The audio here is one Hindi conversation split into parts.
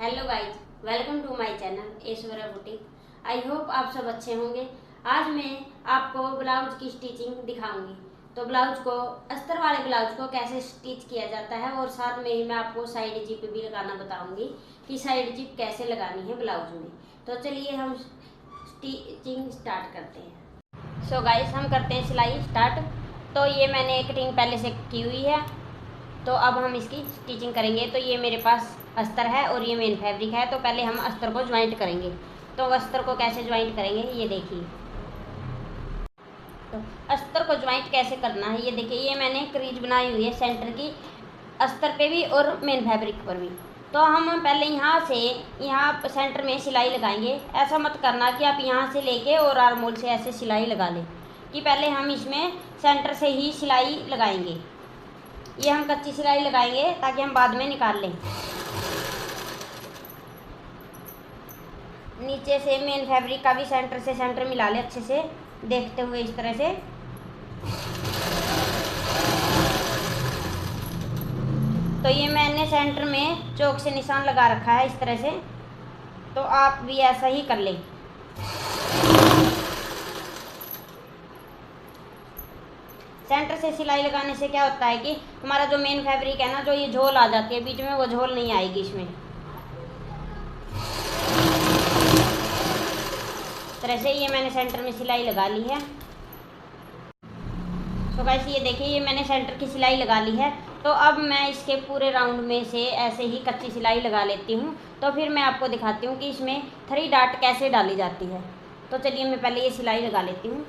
Hello guys, welcome to my channel Aishwarya boutique. I hope आप सब अच्छे होंगे। आज मैं आपको ब्लाउज की स्टिचिंग दिखाऊंगी। तो ब्लाउज को, अस्तर वाले ब्लाउज को कैसे स्टिच किया जाता है और साथ में ही मैं आपको साइड जिप भी लगाना बताऊंगी कि साइड जिप कैसे लगानी है ब्लाउज में। तो चलिए हम स्टिचिंग स्टार्ट करते हैं। सो गाइज, हम करते हैं सिलाई स्टार्ट। तो ये मैंने कटिंग पहले से की हुई है, तो अब हम इसकी स्टिचिंग करेंगे। तो ये मेरे पास अस्तर है और ये मेन फैब्रिक है। तो पहले हम अस्तर को ज्वाइंट करेंगे। तो अस्तर को कैसे ज्वाइंट करेंगे ये देखिए। तो अस्तर को ज्वाइंट कैसे करना है ये देखिए। ये मैंने क्रीज बनाई हुई है सेंटर की, अस्तर पे भी और मेन फैब्रिक पर भी। तो हम पहले यहाँ से यहाँ सेंटर में सिलाई लगाएंगे। ऐसा मत करना कि आप यहाँ से लेके और आर्मोल से ऐसे सिलाई लगा लें, कि पहले हम इसमें सेंटर से ही सिलाई लगाएंगे। ये हम कच्ची सिलाई लगाएंगे ताकि हम बाद में निकाल लें। नीचे से मेन फैब्रिक का भी सेंटर से सेंटर मिला ले अच्छे से, देखते हुए इस तरह से। तो ये मैंने सेंटर में चौक से निशान लगा रखा है इस तरह से। तो आप भी ऐसा ही कर लें। सेंटर से सिलाई लगाने से क्या होता है कि हमारा जो मेन फैब्रिक है ना, जो ये झोल आ जाती है बीच में, वो झोल नहीं आएगी इसमें। तरह से ये मैंने सेंटर में सिलाई लगा ली है। तो गाइस ये देखिए, ये मैंने सेंटर की सिलाई लगा ली है। तो अब मैं इसके पूरे राउंड में से ऐसे ही कच्ची सिलाई लगा लेती हूँ। तो फिर मैं आपको दिखाती हूँ कि इसमें 3 डाट कैसे डाली जाती है। तो चलिए मैं पहले ये सिलाई लगा लेती हूँ।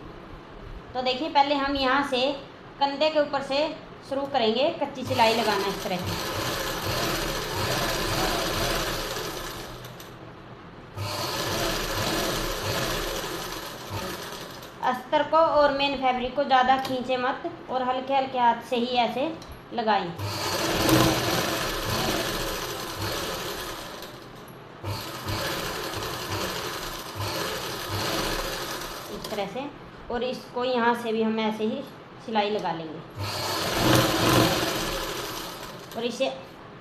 तो देखिए, पहले हम यहाँ से कंधे के ऊपर से शुरू करेंगे कच्ची सिलाई लगाना इस तरह से। अस्तर को और मेन फैब्रिक को ज़्यादा खींचे मत और हल्के हल्के हाथ से ही ऐसे लगाएं। इस तरह से, और इसको यहाँ से भी हम ऐसे ही सिलाई लगा लेंगे और इसे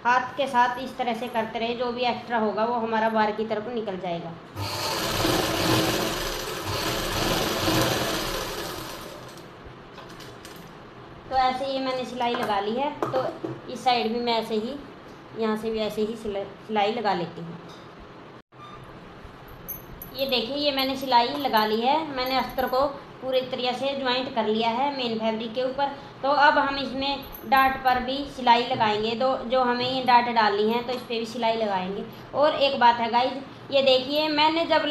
हाथ के साथ इस तरह से करते रहे। जो भी एक्स्ट्रा होगा वो हमारा बाहर की तरफ निकल जाएगा। तो ऐसे ही मैंने सिलाई लगा ली है। तो इस साइड भी मैं ऐसे ही, यहाँ से भी ऐसे ही सिलाई लगा लेती हूँ। ये देखिए, ये मैंने सिलाई लगा ली है। मैंने अस्तर को पूरी तरह से ज्वाइंट कर लिया है मेन फैब्रिक के ऊपर। तो अब हम इसमें डाट पर भी सिलाई लगाएंगे। तो जो हमें ये डाट डालनी है तो इस पर भी सिलाई लगाएंगे। और एक बात है गाइज, ये देखिए, मैंने जब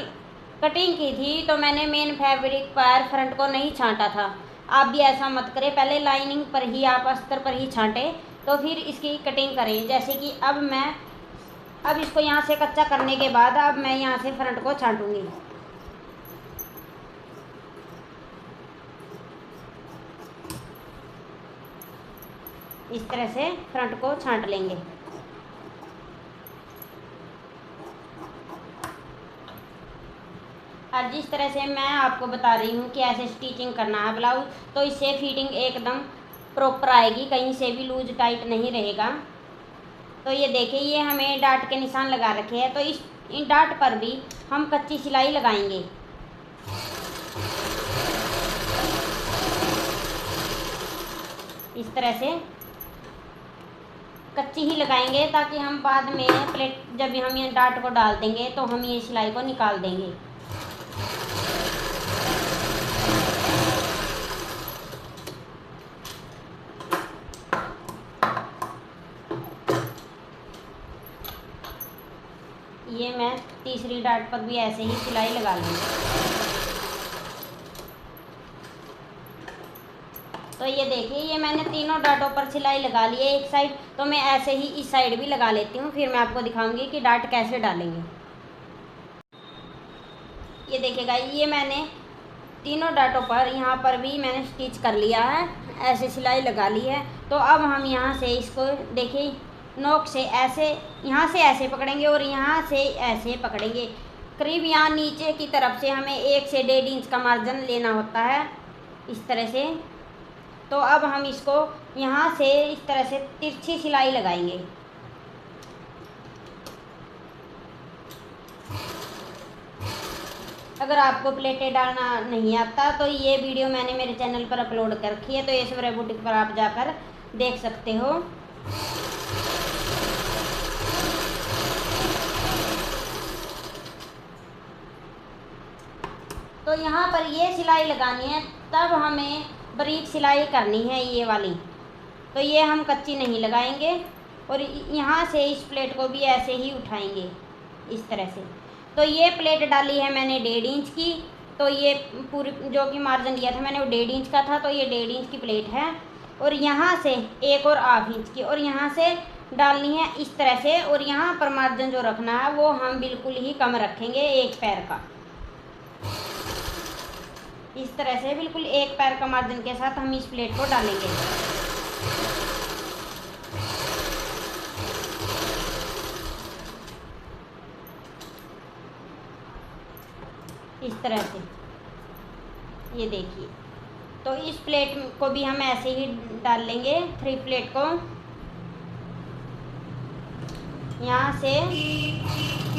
कटिंग की थी तो मैंने मेन फैब्रिक पर फ्रंट को नहीं छांटा था। आप भी ऐसा मत करें, पहले लाइनिंग पर ही आप अस्तर पर ही छांटें तो फिर इसकी कटिंग करें। जैसे कि अब इसको यहाँ से कच्चा करने के बाद अब मैं यहाँ से फ्रंट को छांटूंगी। इस तरह से फ्रंट को छांट लेंगे। अब जिस तरह से मैं आपको बता रही हूँ कि ऐसे स्टिचिंग करना है ब्लाउज, तो इससे फिटिंग एकदम प्रॉपर आएगी, कहीं से भी लूज टाइट नहीं रहेगा। तो ये देखिए, ये हमें डाट के निशान लगा रखे हैं। तो इन डाट पर भी हम कच्ची सिलाई लगाएंगे। इस तरह से कच्ची ही लगाएंगे ताकि हम बाद में प्लेट, जब हम ये डाट को डाल देंगे तो हम ये सिलाई को निकाल देंगे। ये मैं तीसरी डाट पर भी ऐसे ही सिलाई लगा लूँगी। तो ये देखिए, ये मैंने तीनों डाटों पर सिलाई लगा ली है एक साइड। तो मैं ऐसे ही इस साइड भी लगा लेती हूँ, फिर मैं आपको दिखाऊंगी कि डाट कैसे डालेंगे। ये देखिएगा, ये मैंने तीनों डाटों पर यहाँ पर भी मैंने स्टिच कर लिया है, ऐसे सिलाई लगा ली है। तो अब हम यहाँ से इसको देखिए, नोक से ऐसे, यहाँ से ऐसे पकड़ेंगे और यहाँ से ऐसे पकड़ेंगे। करीब यहाँ नीचे की तरफ से हमें 1 से 1.5 इंच का मार्जिन लेना होता है इस तरह से। तो अब हम इसको यहाँ से इस तरह से तिरछी सिलाई लगाएंगे। अगर आपको प्लेटें डालना नहीं आता तो ये वीडियो मैंने मेरे चैनल पर अपलोड कर रखी है, तो ऐश्वर्या बुटीक पर आप जाकर देख सकते हो। तो यहाँ पर ये सिलाई लगानी है, तब हमें बारीक सिलाई करनी है ये वाली। तो ये हम कच्ची नहीं लगाएंगे और यहाँ से इस प्लेट को भी ऐसे ही उठाएंगे इस तरह से। तो ये प्लेट डाली है मैंने 1.5 इंच की। तो ये पूरी जो कि मार्जिन लिया था मैंने वो 1.5 इंच का था, तो ये 1.5 इंच की प्लेट है। और यहाँ से एक और 1/2 इंच की, और यहाँ से डालनी है इस तरह से। और यहाँ पर मार्जिन जो रखना है वो हम बिल्कुल ही कम रखेंगे, 1 पैर का। इस तरह से बिल्कुल 1 पैर का मार्जिन के साथ हम इस प्लेट को डालेंगे। इस तरह से ये देखिए। तो इस प्लेट को भी हम ऐसे ही डाल लेंगे, 3 प्लेट को यहाँ से।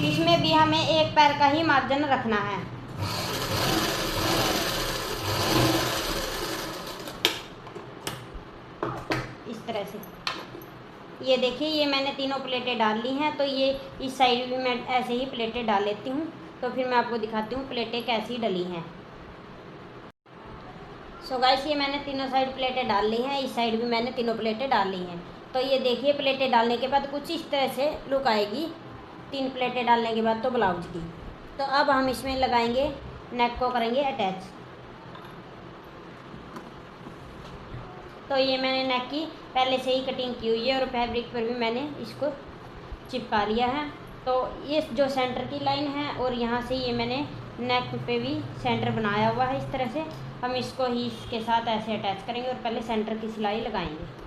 इसमें भी हमें 1 पैर का ही मार्जिन रखना है। इस तरह से ये देखिए, ये मैंने तीनों प्लेटें डाल ली हैं। तो ये इस साइड भी मैं ऐसे ही प्लेटें डाल लेती हूँ। तो फिर मैं आपको दिखाती हूँ प्लेटें कैसी डली हैं। सो गाइस, ये मैंने तीनों साइड प्लेटें डाल ली हैं, इस साइड भी मैंने तीनों प्लेटें डाल ली हैं। तो ये देखिए, प्लेटें डालने के बाद कुछ इस तरह से लुक आएगी 3 प्लेटें डालने के बाद तो ब्लाउज की। तो अब हम इसमें लगाएंगे, नेक को करेंगे अटैच। तो ये मैंने नेक की पहले से ही कटिंग की हुई है और फैब्रिक पर भी मैंने इसको चिपका लिया है। तो ये जो सेंटर की लाइन है और यहाँ से ये मैंने नेक पे भी सेंटर बनाया हुआ है। इस तरह से हम इसको ही इसके साथ ऐसे अटैच करेंगे और पहले सेंटर की सिलाई लगाएंगे।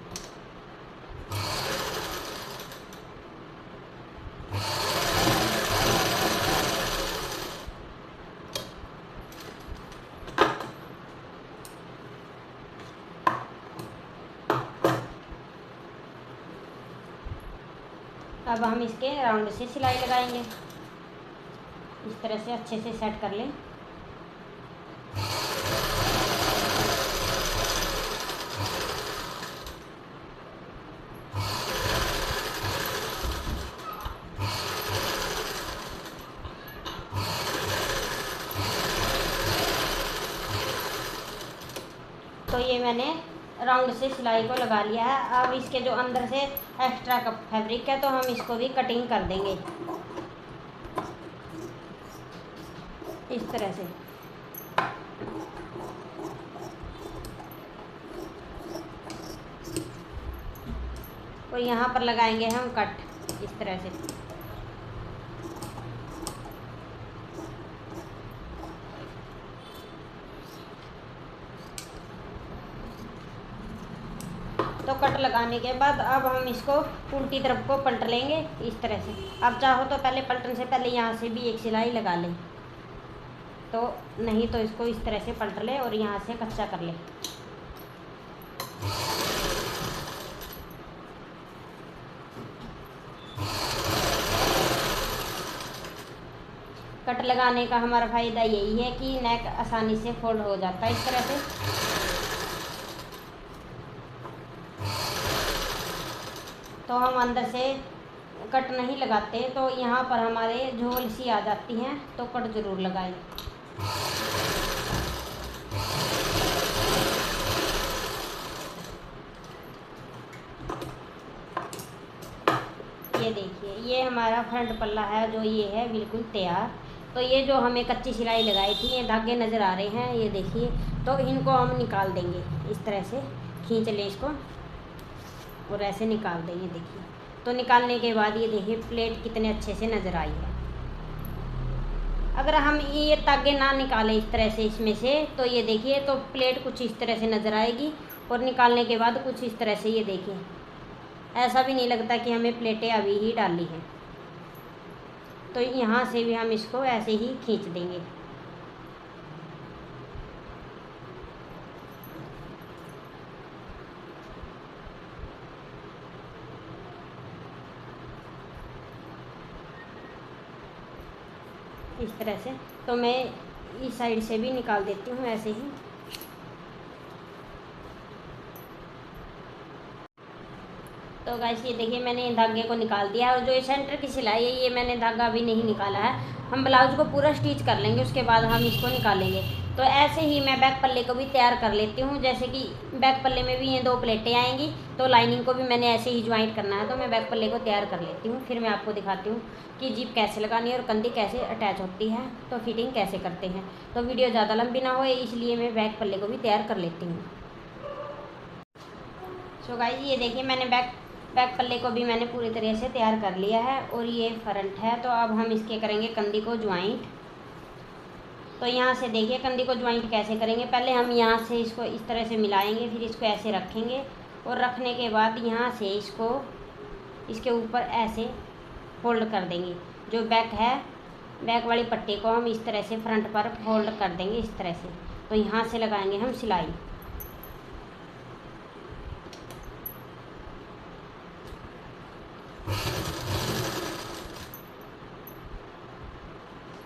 अब हम इसके राउंड से सिलाई लगाएंगे, इस तरह से अच्छे से सेट कर लें। तो ये मैंने राउंड से सिलाई को लगा लिया है। अब इसके जो अंदर से एक्स्ट्रा का फैब्रिक है तो हम इसको भी कटिंग कर देंगे इस तरह से। और यहाँ पर लगाएंगे हम कट इस तरह से। तो कट लगाने के बाद अब हम इसको उल्टी तरफ को पलट लेंगे इस तरह से। अब चाहो तो पहले पलटने से पहले यहाँ से भी एक सिलाई लगा लें, तो नहीं तो इसको इस तरह से पलट ले और यहाँ से कच्चा कर ले। कट लगाने का हमारा फ़ायदा यही है कि नेक आसानी से फोल्ड हो जाता है इस तरह से। तो हम अंदर से कट नहीं लगाते, तो यहाँ पर हमारे झोल सी आ जाती हैं, तो कट ज़रूर लगाएं। ये देखिए, ये हमारा फ्रंट पल्ला है जो ये है बिल्कुल तैयार। तो ये जो हमें कच्ची सिलाई लगाई थी, ये धागे नज़र आ रहे हैं, ये देखिए। तो इनको हम निकाल देंगे इस तरह से, खींच लें इसको और ऐसे निकाल देंगे। देखिए, तो निकालने के बाद ये देखिए प्लेट कितने अच्छे से नज़र आई है। अगर हम ये तागे ना निकालें इस तरह से इसमें से, तो ये देखिए तो प्लेट कुछ इस तरह से नज़र आएगी और निकालने के बाद कुछ इस तरह से। ये देखिए, ऐसा भी नहीं लगता कि हमें प्लेटें अभी ही डाली हैं। तो यहाँ से भी हम इसको ऐसे ही खींच देंगे। इस तरह से। तो मैं इस साइड से भी निकाल देती हूँ ऐसे ही। तो गाइस ये देखिए मैंने धागे को निकाल दिया है, और जो ये सेंटर की सिलाई है ये मैंने धागा अभी नहीं निकाला है। हम ब्लाउज को पूरा स्टिच कर लेंगे, उसके बाद हम इसको निकालेंगे। तो ऐसे ही मैं बैक पल्ले को भी तैयार कर लेती हूँ। जैसे कि बैक पल्ले में भी ये 2 प्लेटें आएंगी, तो लाइनिंग को भी मैंने ऐसे ही ज्वाइंट करना है। तो मैं बैक पल्ले को तैयार कर लेती हूँ, फिर मैं आपको दिखाती हूँ कि जिप कैसे लगानी है और कंधी कैसे अटैच होती है, तो फिटिंग कैसे करते हैं। तो वीडियो ज़्यादा लंबी ना हो, इसलिए मैं बैक पल्ले को भी तैयार कर लेती हूँ। सो गाइस ये देखिए मैंने बैक पल्ले को भी मैंने पूरी तरह से तैयार कर लिया है, और ये फ्रंट है। तो अब हम इसके करेंगे कंधी को ज्वाइंट। तो यहाँ से देखिए कंधी को ज्वाइंट कैसे करेंगे। पहले हम यहाँ से इसको इस तरह से मिलाएंगे, फिर इसको ऐसे रखेंगे, और रखने के बाद यहाँ से इसको इसके ऊपर ऐसे फोल्ड कर देंगे। जो बैक है, बैक वाली पट्टी को हम इस तरह से फ्रंट पर फोल्ड कर देंगे इस तरह से। तो यहाँ से लगाएंगे हम सिलाई।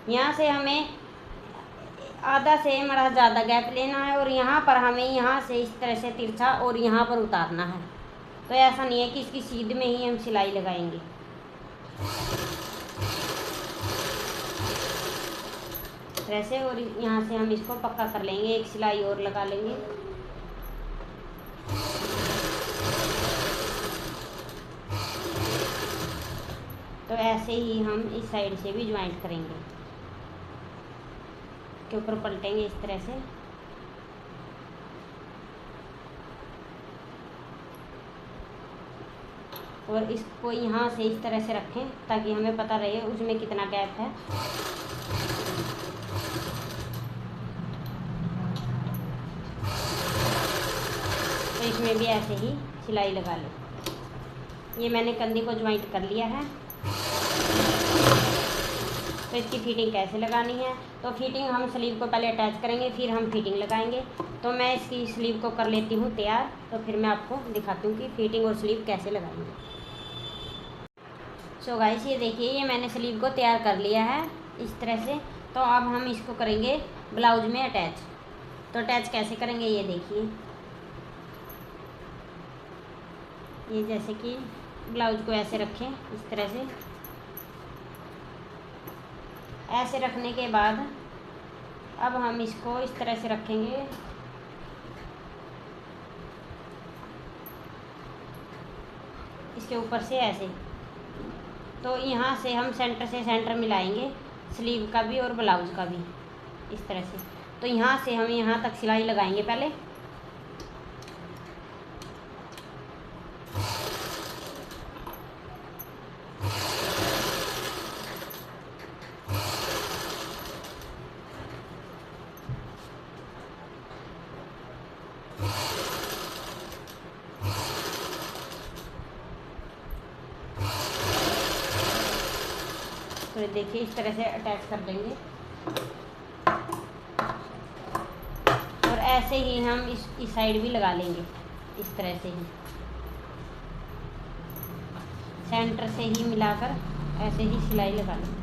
यहाँ से हमें आधा से मड़ा ज़्यादा गैप लेना है, और यहाँ पर हमें यहाँ से इस तरह से तिरछा और यहाँ पर उतारना है। तो ऐसा नहीं है कि इसकी सीध में ही हम सिलाई लगाएंगे। ऐसे, और यहाँ से हम इसको पक्का कर लेंगे, एक सिलाई और लगा लेंगे। तो ऐसे ही हम इस साइड से भी ज्वाइंट करेंगे, के ऊपर पलटेंगे इस तरह से। और इसको यहाँ से इस तरह से रखें ताकि हमें पता रहे उसमें कितना गैप है। तो इसमें भी ऐसे ही सिलाई लगा लें। ये मैंने कंधी को ज्वाइंट कर लिया है। तो इसकी फिटिंग कैसे लगानी है, तो फिटिंग हम स्लीव को पहले अटैच करेंगे, फिर हम फिटिंग लगाएंगे। तो मैं इसकी स्लीव को कर लेती हूँ तैयार, तो फिर मैं आपको दिखाती हूँ कि फिटिंग और स्लीव कैसे लगाएंगे। सो गाइस ये देखिए ये मैंने स्लीव को तैयार कर लिया है इस तरह से। तो अब हम इसको करेंगे ब्लाउज में अटैच। तो अटैच कैसे करेंगे ये देखिए। ये जैसे कि ब्लाउज को ऐसे रखें इस तरह से। ऐसे रखने के बाद अब हम इसको इस तरह से रखेंगे, इसके ऊपर से ऐसे। तो यहाँ से हम सेंटर से सेंटर मिलाएंगे, स्लीव का भी और ब्लाउज का भी इस तरह से। तो यहाँ से हम यहाँ तक सिलाई लगाएंगे पहले। तो देखिए इस तरह से अटैच कर देंगे, और ऐसे ही हम इस साइड भी लगा लेंगे इस तरह से ही, सेंटर से ही मिलाकर ऐसे ही सिलाई लगा लेंगे।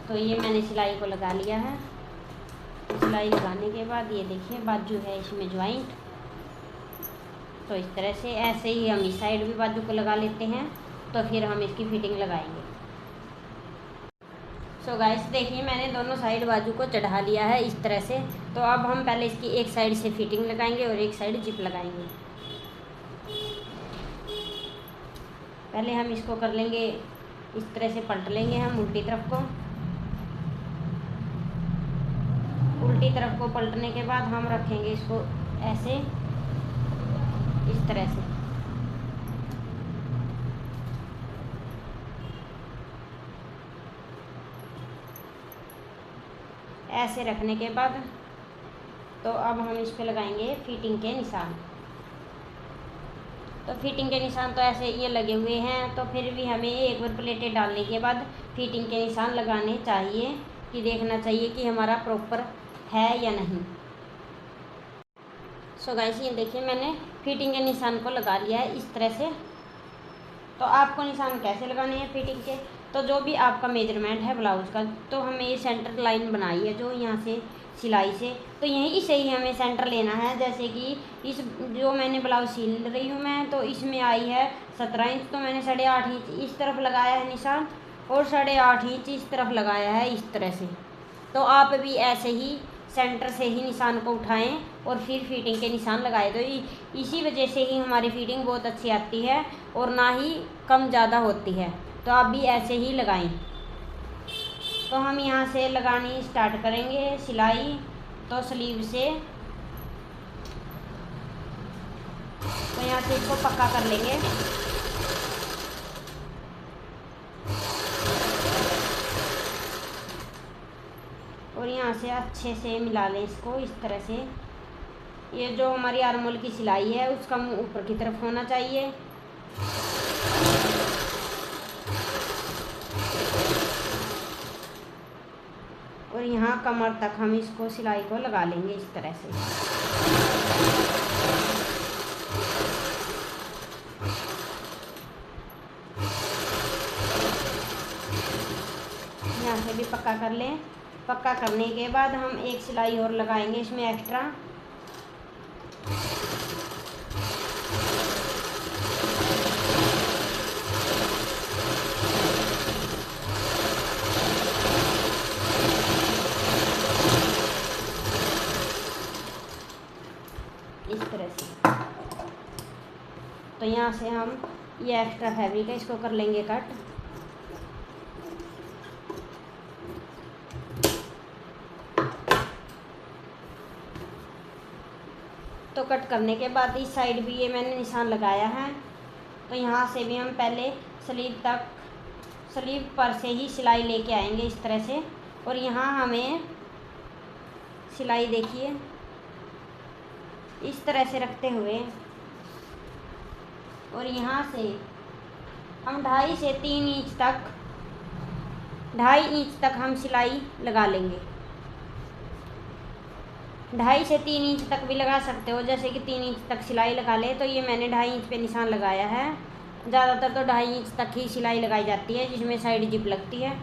तो ये मैंने सिलाई को लगा लिया है। सिलाई लगाने के बाद ये देखिए बाजू है इसमें ज्वाइंट। तो इस तरह से ऐसे ही हम इस साइड भी बाजू को लगा लेते हैं, तो फिर हम इसकी फिटिंग लगाएंगे। सो गाइस देखिए मैंने दोनों साइड बाजू को चढ़ा लिया है इस तरह से। तो अब हम पहले इसकी एक साइड से फिटिंग लगाएंगे और एक साइड जिप लगाएंगे। पहले हम इसको कर लेंगे इस तरह से, पलट लेंगे हम उल्टी तरफ को। उल्टी तरफ को पलटने के बाद हम रखेंगे इसको ऐसे इस तरह से। ऐसे रखने के बाद तो अब हम इस पे लगाएंगे फिटिंग के निशान। तो फिटिंग के निशान तो ऐसे ये लगे हुए हैं, तो फिर भी हमें एक बार प्लेटें डालने के बाद फिटिंग के निशान लगाने चाहिए, कि देखना चाहिए कि हमारा प्रॉपर है या नहीं। सो गाइस ये देखिए मैंने फिटिंग के निशान को लगा लिया है इस तरह से। तो आपको निशान कैसे लगाने हैं फिटिंग के, तो जो भी आपका मेजरमेंट है ब्लाउज़ का, तो हमें ये सेंटर लाइन बनाई है जो यहाँ से सिलाई से, तो यहीं से ही हमें सेंटर लेना है। जैसे कि इस जो मैंने ब्लाउज सिल रही हूँ मैं, तो इसमें आई है 17 इंच, तो मैंने 8.5 इंच इस तरफ लगाया है निशान, और 8.5 इंच इस तरफ लगाया है इस तरह से। तो आप भी ऐसे ही सेंटर से ही निशान को उठाएं और फिर फिटिंग के निशान लगाएं, तो इसी वजह से ही हमारी फिटिंग बहुत अच्छी आती है और ना ही कम ज़्यादा होती है। तो आप भी ऐसे ही लगाएं। तो हम यहाँ से लगानी स्टार्ट करेंगे सिलाई, तो स्लीव से, तो यहाँ से इसको पक्का कर लेंगे। और यहाँ से अच्छे से मिला लें इसको इस तरह से। ये जो हमारी आर्मोल की सिलाई है उसका मुंह ऊपर की तरफ होना चाहिए। और यहाँ कमर तक हम इसको सिलाई को लगा लेंगे इस तरह से। यहाँ से भी पक्का कर लें। पक्का करने के बाद हम एक सिलाई और लगाएंगे इसमें एक्स्ट्रा। इस तरह से। तो यहाँ से हम ये एक्स्ट्रा फैब्रिक है इसको कर लेंगे कट। तो कट करने के बाद इस साइड भी ये मैंने निशान लगाया है। तो यहाँ से भी हम पहले स्लीव पर से ही सिलाई लेके आएंगे इस तरह से। और यहाँ हमें सिलाई देखिए इस तरह से रखते हुए, और यहाँ से हम 2.5 से 3 इंच तक 2.5 इंच तक हम सिलाई लगा लेंगे। 2.5 से 3 इंच तक भी लगा सकते हो, जैसे कि 3 इंच तक सिलाई लगा ले। तो ये मैंने 2.5 इंच पे निशान लगाया है। ज़्यादातर तो 2.5 इंच तक ही सिलाई लगाई जाती है जिसमें साइड जिप लगती है।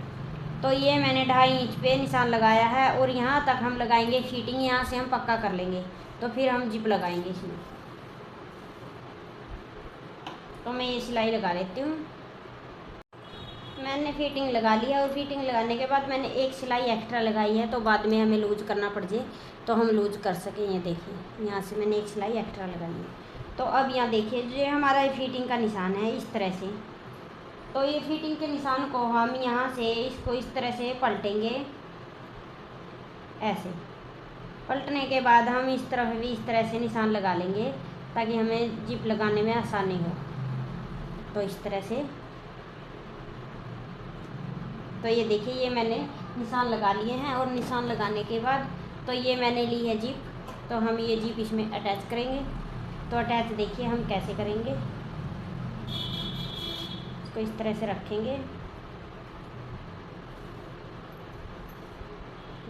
तो ये मैंने 2.5 इंच पे निशान लगाया है। और यहाँ तक हम लगाएंगे फिटिंग, यहाँ से हम पक्का कर लेंगे, तो फिर हम जिप लगाएंगे इसमें। तो मैं ये सिलाई लगा लेती हूँ। मैंने फिटिंग लगा लिया, और फिटिंग लगाने के बाद मैंने एक सिलाई एक्स्ट्रा लगाई है, तो बाद में हमें लूज करना पड़ जाए तो हम लूज कर सकें। ये देखिए यहाँ से मैंने एक सिलाई एक्स्ट्रा लगाई है। तो अब यहाँ देखिए जो हमारा फिटिंग का निशान है इस तरह से। तो ये फिटिंग के निशान को हम यहाँ से इसको इस तरह से पलटेंगे। ऐसे पलटने के बाद हम इस तरफ भी इस तरह से निशान लगा लेंगे ताकि हमें जिप लगाने में आसानी हो। तो इस तरह से। तो ये देखिए ये मैंने निशान लगा लिए हैं, और निशान लगाने के बाद तो ये मैंने ली है जिप। तो हम ये जिप इसमें अटैच करेंगे। तो अटैच देखिए हम कैसे करेंगे। इसको इस तरह से रखेंगे,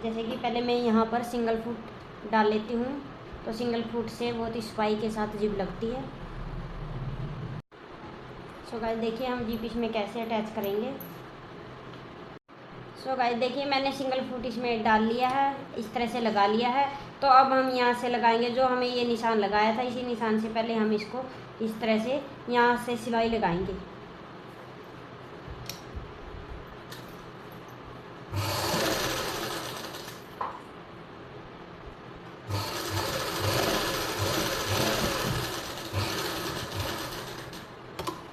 जैसे कि पहले मैं यहाँ पर सिंगल फुट डाल लेती हूँ। तो सिंगल फुट से बहुत ही सफाई के साथ जिप लगती है। सो गाइस देखिए हम जिप इसमें कैसे अटैच करेंगे। सो गाइस देखिए मैंने सिंगल फुट इसमें डाल लिया है, इस तरह से लगा लिया है। तो अब हम यहाँ से लगाएंगे जो हमें ये निशान लगाया था, इसी निशान से पहले हम इसको इस तरह से यहाँ से सिलाई लगाएंगे।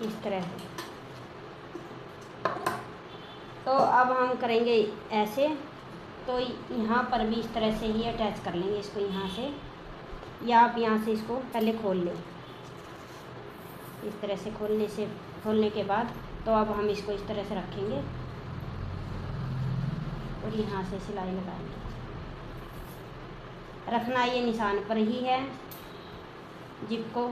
इस तरह से। तो अब हम करेंगे ऐसे। तो यहाँ पर भी इस तरह से ही अटैच कर लेंगे इसको यहाँ से, या आप यहाँ से इसको पहले खोल लें। इस तरह से खोलने के बाद तो अब हम इसको इस तरह से रखेंगे और यहाँ से सिलाई लगाएंगे। रखना ये निशान पर ही है जिप को।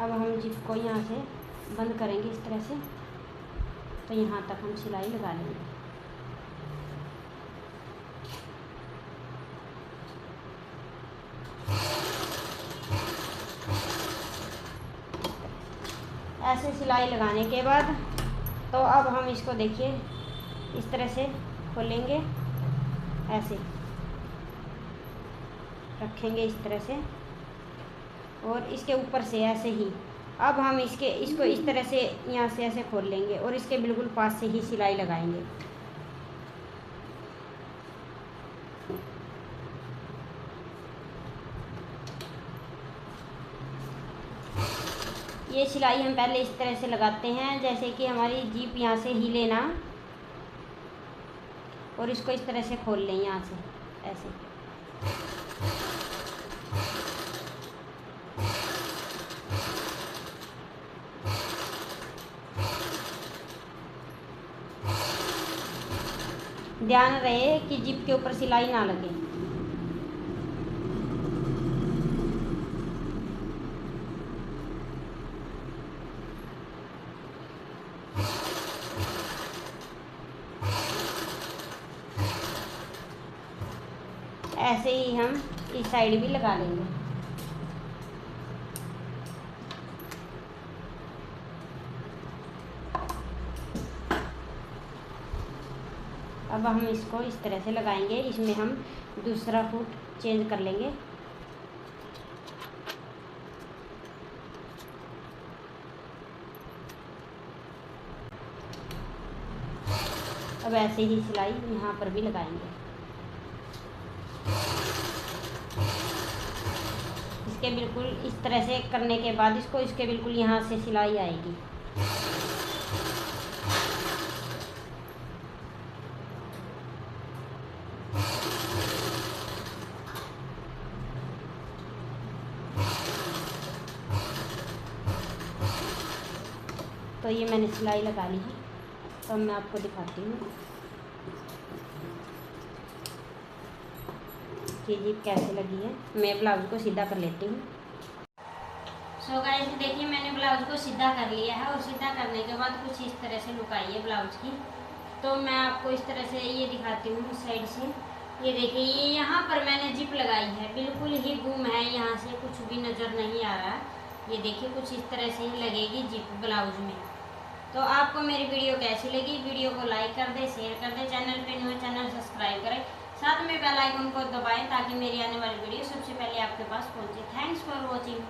अब हम जिप को यहाँ से बंद करेंगे इस तरह से, तो यहाँ तक हम सिलाई लगा लेंगे। ऐसे सिलाई लगाने के बाद तो अब हम इसको देखिए इस तरह से खोलेंगे, ऐसे रखेंगे इस तरह से, और इसके ऊपर से ऐसे ही अब हम इसको इस तरह से यहाँ से ऐसे खोल लेंगे और इसके बिल्कुल पास से ही सिलाई लगाएंगे। ये सिलाई हम पहले इस तरह से लगाते हैं जैसे कि हमारी जीप यहाँ से हिले ना, और इसको इस तरह से खोल लें यहाँ से ऐसे। ध्यान रहे कि जीप के ऊपर सिलाई ना लगे। ऐसे ही हम इस साइड भी लगा लेंगे। अब हम इसको इस तरह से लगाएंगे, इसमें हम दूसरा फुट चेंज कर लेंगे। अब ऐसे ही सिलाई यहाँ पर भी लगाएंगे। इसके बिल्कुल इस तरह से करने के बाद इसके बिल्कुल यहाँ से सिलाई आएगी। तो ये मैंने सिलाई लगा ली है, तो मैं आपको दिखाती हूँ कि जीप कैसे लगी है। मैं ब्लाउज को सीधा कर लेती हूँ। सो गाइस देखिए मैंने ब्लाउज को सीधा कर लिया है, और सीधा करने के बाद कुछ इस तरह से लुक आई है ब्लाउज की। तो मैं आपको इस तरह से ये दिखाती हूँ साइड से। ये देखिए ये यहाँ पर मैंने जिप लगाई है, बिल्कुल ही गुम है, यहाँ से कुछ भी नज़र नहीं आ रहा। ये देखिए कुछ इस तरह से ही लगेगी जिप ब्लाउज में। तो आपको मेरी वीडियो कैसी लगी? वीडियो को लाइक कर दे, शेयर कर दे, चैनल पे न्यू है चैनल सब्सक्राइब करें, साथ में बेल आइकन को दबाएं ताकि मेरी आने वाली वीडियो सबसे पहले आपके पास पहुंचे। Thanks for watching.